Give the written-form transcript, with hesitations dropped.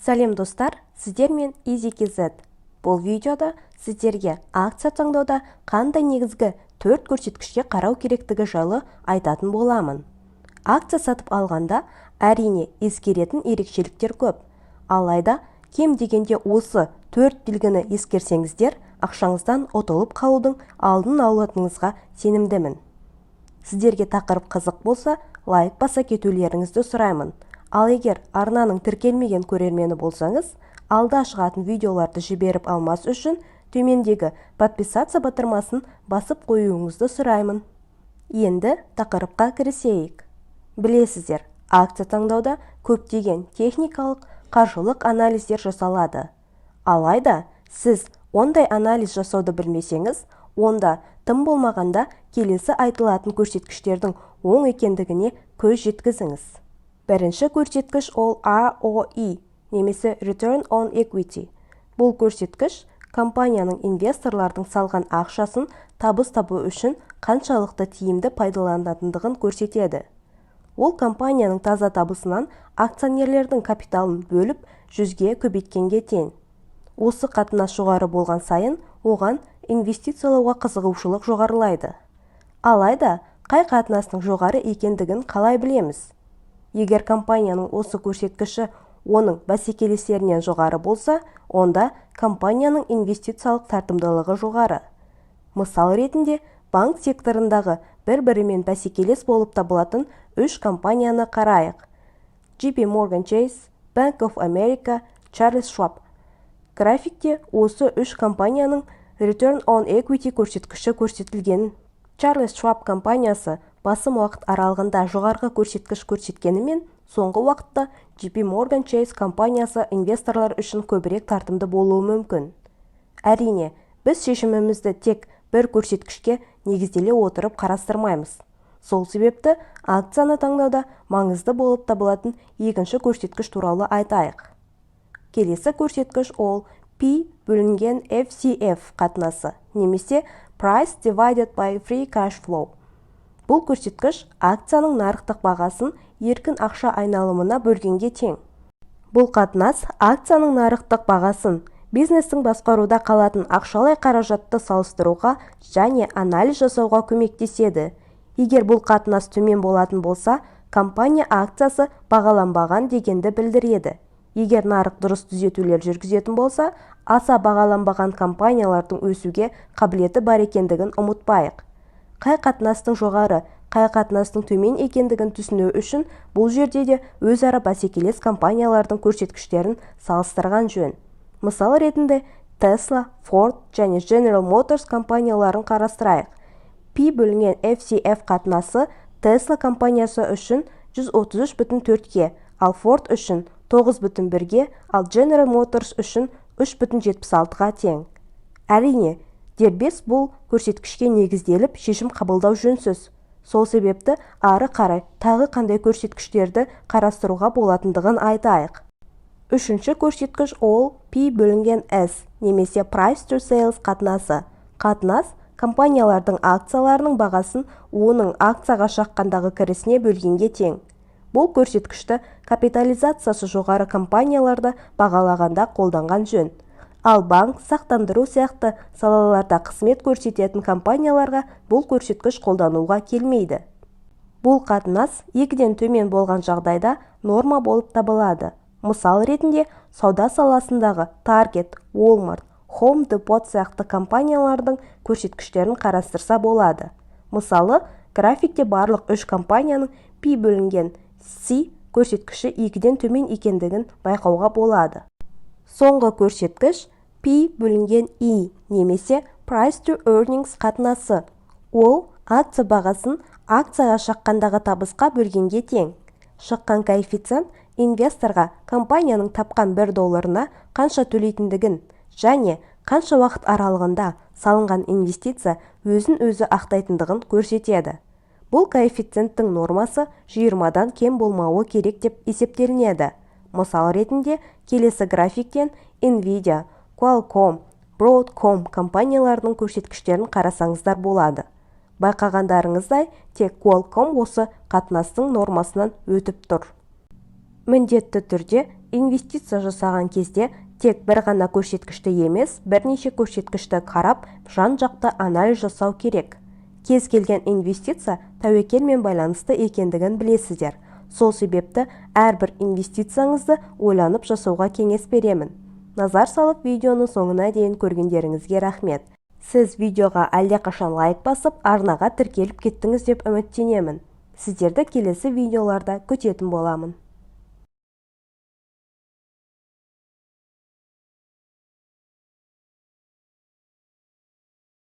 Сәлем достар, сіздер мен EasyKZ. Бұл видеода сіздерге акция таңдауда қандай негізгі 4 көрсеткішке қарау керектігі жайлы айтатын боламын. Акция сатып алғанда әрине ескеретін ерекшеліктер көп. Алайда кем дегенде осы 4 белгіні ескерсеңіздер, ақшаңыздан ұтылып қалудың алдын алатыныңызға сенімдімін. Сіздерге тақырып қызық болса, лайк баса кетулеріңізді сұраймын. Ал егер арнаның тіркелмеген көрермені болсаңыз, алда шығатын видеоларды жіберіп алмас үшін төмендегі подписаться батырмасын басып қоюыңызды сұраймын. Енді тақырыпқа кірісейік. Білесіздер, акция таңдауда көптеген техникалық, қаржылық анализдер жасалады. Алайда, сіз ондай анализ жасауды білмесеңіз, онда тым болмағанда келесі айтылатын көрсеткіштердің оң екендігіне көз жеткізіңіз. Бірінші көрсеткіш ол ROE, немесе Return on Equity. Бұл көрсеткіш компанияның инвесторлардың салған ақшасын табыс табу үшін қаншалықты тиімді пайдаланатындығын көрсетеді. Ол компанияның таза табысынан акционерлердің капиталын бөліп 100-ге көбейткенге тең. Осы қатынас жоғары болған сайын, оған инвестициялауға қызығушылық жоғарылайды. Алайда, қай қатынастың жоғары екендігін қалай білеміз? Егер компанияның осы көрсеткіші оның бәсекелестерінен жоғары болса, онда компанияның инвестициялық тартымдылығы жоғары. Мысал ретінде, банк секторындағы бір-бірімен бәсекелес болып табылатын 3 компанияны қарайық. JP Morgan Chase, Bank of America, Charles Schwab. Графикте осы 3 компанияның Return on Equity көрсеткіші көрсетілген. Charles Schwab компаниясы басым уақыт аралығында жоғарғы көрсеткіш көрсеткенімен, соңғы уақытта JP Morgan Chase компаниясы инвесторлар үшін көбірек тартымды болуы мүмкін. Әрине, біз шешімімізді тек бір көрсеткішке негізделе отырып қарастырмаймыз. Сол себепті акцияны таңдауда маңызды болып табылатын екінші көрсеткіш туралы айтайық. Келесі көрсеткіш ол P бөлінген FCF қатынасы, немесе Price Divided by Free Cash Flow. Бұл көрсеткіш акцияның нарықтық бағасын еркін ақша айналымына бөлгенге тең. Бұл қатынас акцияның нарықтық бағасын бизнестің басқаруда қалатын ақшалай қаражатты салыстыруға және анализ жасауға көмектеседі. Егер бұл қатынас төмен болатын болса, компания акциясы бағаланбаған дегенді білдіреді. Егер нарық дұрыс түзетулер жүргізетін болса, аса бағаланбаған компаниялардың өсуге қабілеті бар екендігін ұмытпайық. Қай қатынастың жоғары, қай қатынастың төмен екендігін түсіну үшін бұл жерде де өзара бәсекелес компаниялардың көрсеткіштерін салыстырған жөн. Мысал ретінде Tesla, Ford және General Motors компанияларын қарастырайық. P бөлінген FCF қатынасы Tesla компаниясы үшін 133,4-ге, ал Ford үшін 9,1-ге, ал General Motors үшін 3,76-ға тең. Әрине, дербес бұл көрсеткішке негізделіп шешім қабылдау жөнсіз. Сол себепті ары қарай тағы қандай көрсеткіштерді қарастыруға болатындығын айтайық. Үшінші көрсеткіш ол P бөлінген S, немесе Price to Sales қатынасы. Қатынас компаниялардың акцияларының бағасын оның акцияға шаққандағы кірісіне бөлгенге тең. Бұл көрсеткішті капитализациясы жоғары компанияларды бағалағанда қолданған жөн. Ал банк, сақтандыру сияқты салаларда қызмет көрсететін компанияларға бұл көрсеткіш қолдануға келмейді. Бұл қатынас 2-ден төмен болған жағдайда норма болып табылады. Мысал ретінде, сауда саласындағы Target, Walmart, Home Depot сияқты компаниялардың көрсеткіштерін қарастырса болады. Мысалы, графикте барлық 3 компанияның P бөлінген C көрсеткіші 2-ден төмен екендігін байқауға болады. Соңғы көрсеткіш P бөлінген E, немесе Price to Earnings қатынасы. Ол акция бағасын акцияға шаққандағы табысқа бөлгенге тең. Шыққан коэффициент инвесторға компанияның тапқан $1 қанша төлейтіндігін және қанша уақыт аралығында салынған инвестиция өзін-өзі ақтайтындығын көрсетеді. Бұл коэффициенттің нормасы 20-дан кем болмауы керек деп есептелінеді. Мысал ретінде, келесі графиктен Nvidia, Qualcomm, Broadcom компанияларының көрсеткіштерін қарасаңыздар болады. Байқағандарыңыздай, тек Qualcomm осы қатынастың нормасынан өтіп тұр. Міндетті түрде инвестиция жасаған кезде тек бір ғана көрсеткішті емес, бірнеше көрсеткішті қарап, жан-жақты анализ жасау керек. Кез келген инвестиция тәуекелмен байланысты екендігін білесіздер. Сол себепті әрбір инвестицияңызды ойланып жасауға кеңес беремін. Назар салып видеоны соңына дейін көргендеріңізге рахмет. Сіз видеоға әлдеқашан лайк басып, арнаға тіркеліп кеттіңіз деп үміттенемін. Сіздерді келесі видеоларда күтетін боламын.